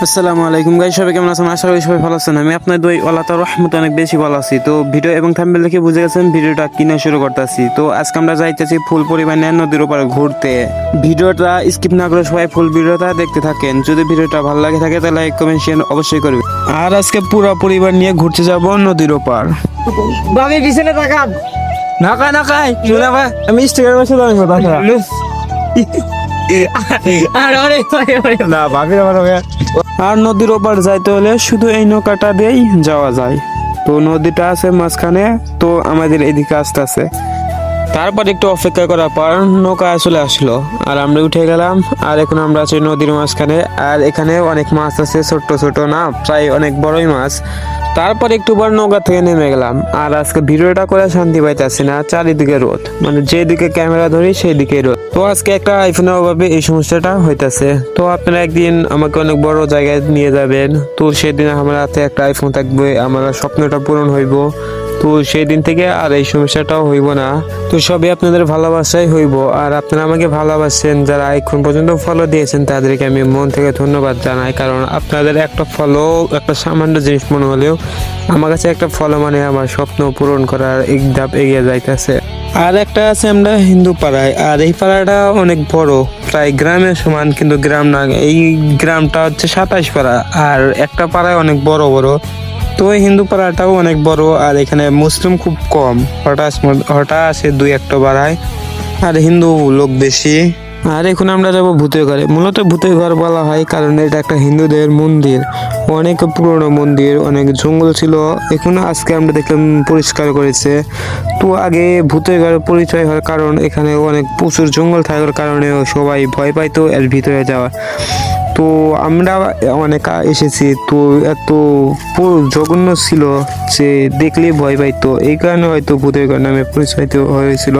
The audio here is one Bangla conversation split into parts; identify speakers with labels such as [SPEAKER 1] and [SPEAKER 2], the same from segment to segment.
[SPEAKER 1] আসসালামু আলাইকুম গাইস, সবাই কেমন আছেন? আশা করি সবাই ভালো আছেন। আমি আপনার দই আল্লাহ তাআলার রহমতে অনেক বেশি ভালো আছি। তো ভিডিও এবং থাম্বনেল দেখে বুঝে গেছেন ভিডিওটা কিনে শুরু করতেছি। তো আজকে আমরা যাইতেছি ফুল পরিমাণে নদীর উপরে ঘুরতে। ভিডিওটা স্কিপ না করে সবাই ফুল ভিডিওটা দেখতে থাকেন। যদি ভিডিওটা ভালো লাগে থাকে তাহলে লাইক কমেন্ট শেয়ার অবশ্যই করবেন। আর আজকে পুরো পরিবার নিয়ে ঘুরতে যাব নদীর ওপার।
[SPEAKER 2] বাবা পিছনে তাকান।
[SPEAKER 1] না খাই শুনে ভাই, আমি স্টিকার বসে দাঁড়াই কথা না ভাবির আর নদীর ওপার যাইতে হলে শুধু এই নৌকাটা দিয়েই যাওয়া যায়। তো নদীটা আছে মাঝখানে, তো আমাদের এদিকে আসতে আছে। তারপর একটু অপেক্ষা করার পর নৌকা চলে আসলো আর আমরা উঠে গেলাম। আর এখন আমরা আছি নদীর মাঝখানে। আর এখানে অনেক মাছ আছে, ছোট ছোট না, প্রায় অনেক বড়ই মাছ। তারপর একটু পর নৌকা থেকে নেমে গেলাম। আর আজকে ভিডিওটা করে শান্তি পাইতেছি না, চারিদিকে রোদ, মানে যেদিকে ক্যামেরা ধরি সেই দিকে রোদ। তো আজকে একটা আইফোনের অভাবে এই সমস্যাটা হইতাছে। তো আপনারা একদিন আমাকে অনেক বড় জায়গায় নিয়ে যাবেন, তো সেদিন আমার হাতে একটা আইফোন থাকবে, আমার স্বপ্নটা পূরণ হইব। তো সেই দিন থেকে আর এই সমস্যাটাও হইব না। তো সবই আপনাদের ভালোবাসাই হইব। আর আপনারা আমাকে ভালোবাসেন, যারা এখন পর্যন্ত ফলো দিয়েছেন তাদেরকে আমি মন থেকে ধন্যবাদ জানাই। কারণ আপনাদের একটা ফলো, একটা সামান্য জিনিস মনে হলেও আমার কাছে একটা ফলো মানে আমার স্বপ্ন পূরণ করার এক ধাপ এগিয়ে যাইতেছে। আর একটা আছে আমরা হিন্দু পাড়ায়, আর এই পাড়াটা অনেক বড়, প্রায় গ্রামের সমান, কিন্তু গ্রাম না, এই গ্রামটা হচ্ছে 27 পাড়া। আর একটা পাড়ায় অনেক বড় বড়। তো এই হিন্দু পাড়াটাও অনেক বড়, আর এখানে মুসলিম খুব কম, হঠাৎ আছে দুই একটা পাড়ায়, আর হিন্দু লোক বেশি। আর এখন আমরা যাবো ভূতের ঘরে। মূলত ভূতের ঘর বলা হয় কারণ এটা একটা হিন্দুদের মন্দির, অনেক পুরনো মন্দির, অনেক জঙ্গল ছিল। এখন আজকে আমরা দেখলাম পরিষ্কার করেছে। তো আগে ভূতের ঘরের পরিচয় হওয়ার কারণ এখানে অনেক প্রচুর জঙ্গল থাকার কারণে সবাই ভয় পাইতো এর ভিতরে যাওয়া। তো আমরা অনেক এসেছি, তো এত জঘন্য ছিল যে দেখলেই ভয় পাইতো, এই কারণে হয়তো ভূতের ঘর নামে পরিচিত হয়েছিল।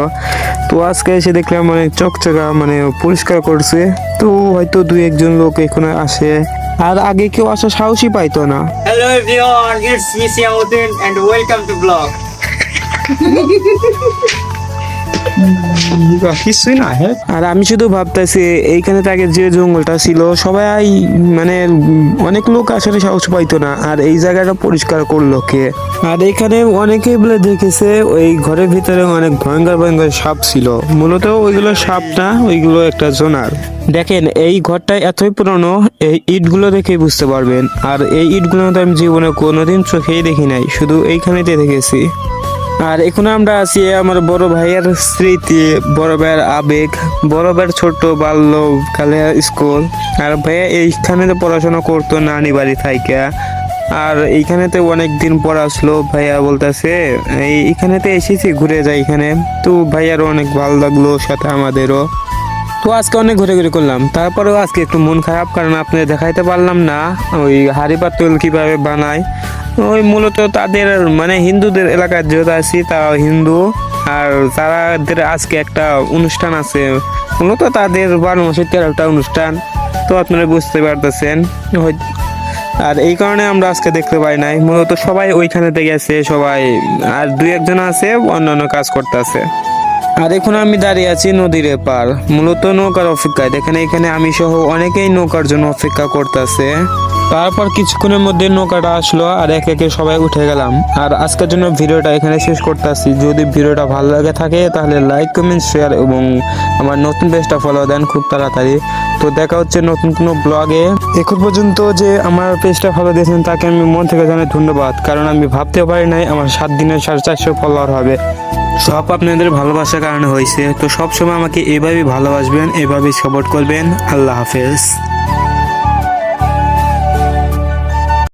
[SPEAKER 1] তো আজকে এসে দেখলাম অনেক চকচকা, মানে পরিষ্কার করছে। তো হয়তো দুই একজন লোক এখানে আসে, আর আগে কেউ আসার সাহসই পাইতো না।
[SPEAKER 2] Hello everyone, it's me Siamuddin and welcome to vlog.
[SPEAKER 1] কিছুই না। আর আমি শুধু ভাবতেছি এইখানে আগে যে জঙ্গলটা ছিল সবাই, মানে অনেক লোক আসলে সাহস পাইতো না, আর এই জায়গাটা পরিষ্কার করলো কে? আর এখানে অনেকে বলে দেখেছে ওই ঘরের ভিতরে অনেক ভয়ঙ্কর ভয়ঙ্কর সাপ ছিল। মূলত ওইগুলো সাপ না, ওইগুলো একটা জোনার। দেখেন এই ঘরটা এতই পুরনো, এই ইটগুলো দেখে বুঝতে পারবেন। আর এই ইটগুলো তো আমি জীবনে কোনোদিন চোখেই দেখি নাই, শুধু এইখানেতে দেখেছি। আর এখন আমরা আছি আমার বড় ভাইয়ের স্মৃতি, বড় ভাইয়ের আবেগ, বড় ভাইয়ের ছোট বাল্যকালে স্কুল। আর ভাইয়া এইখানে পড়াশোনা করতো নানি বাড়ি থাইকা। আর এইখানেতে অনেক দিন পর আসলো। ভাইয়া বলতেছে এইখানেতে এসেছি, ঘুরে যাই এখানে। তো ভাইয়ারও অনেক ভালো লাগলো, সাথে আমাদেরও। তো আজকে অনেক ঘুরে করলাম, তারপরেও আজকে একটু মন খারাপ, কারণ আপনাদের দেখাইতে পারলাম না ওই হাঁড়ি পাতুল কিভাবে বানায়। ওই মূলত তাদের, মানে হিন্দুদের এলাকায় যেহেতু আছি, তারা হিন্দু, আর তাদের আজকে একটা অনুষ্ঠান আছে। মূলত তাদের 12 মাসের 13টা অনুষ্ঠান, তো আপনারা বুঝতে পারতেছেন। আর এই কারণে আমরা আজকে দেখতে পাই নাই। মূলত সবাই ওইখানেতে গেছে সবাই, আর দুই একজন আছে অন্যান্য কাজ করতে আছে। আর এখন আমি দাঁড়িয়ে আছি নদীর পার, মূলত নৌকার অপেক্ষায়। দেখেন এখানে আমি সহ অনেকেই নৌকার জন্য অপেক্ষা করতেছে। তারপর কিছুক্ষণের মধ্যে নৌকাটা আসলো, আর একে একে সবাই উঠে গেলাম। আর আজকের জন্য ভিডিওটা এখানে শেষ করতেছি। যদি ভিডিওটা ভালো লাগে থাকে তাহলে লাইক কমেন্ট শেয়ার এবং আমার নতুন পেজটা ফলো দেন খুব তাড়াতাড়ি। তো দেখা হচ্ছে নতুন কোনো ব্লগে। এখন পর্যন্ত যে আমার পেজটা ফলো দিয়েছেন তাকে আমি মন থেকে জানাই ধন্যবাদ, কারণ আমি ভাবতেও পারি নাই আমার 7 দিনে 450 ফলোয়ার হবে। সব আপনাদের ভালোবাসার কারণে হয়েছে। তো সবসময় আমাকে এভাবেই ভালোবাসবেন, এভাবেই সাপোর্ট করবেন। আল্লাহ হাফেজ।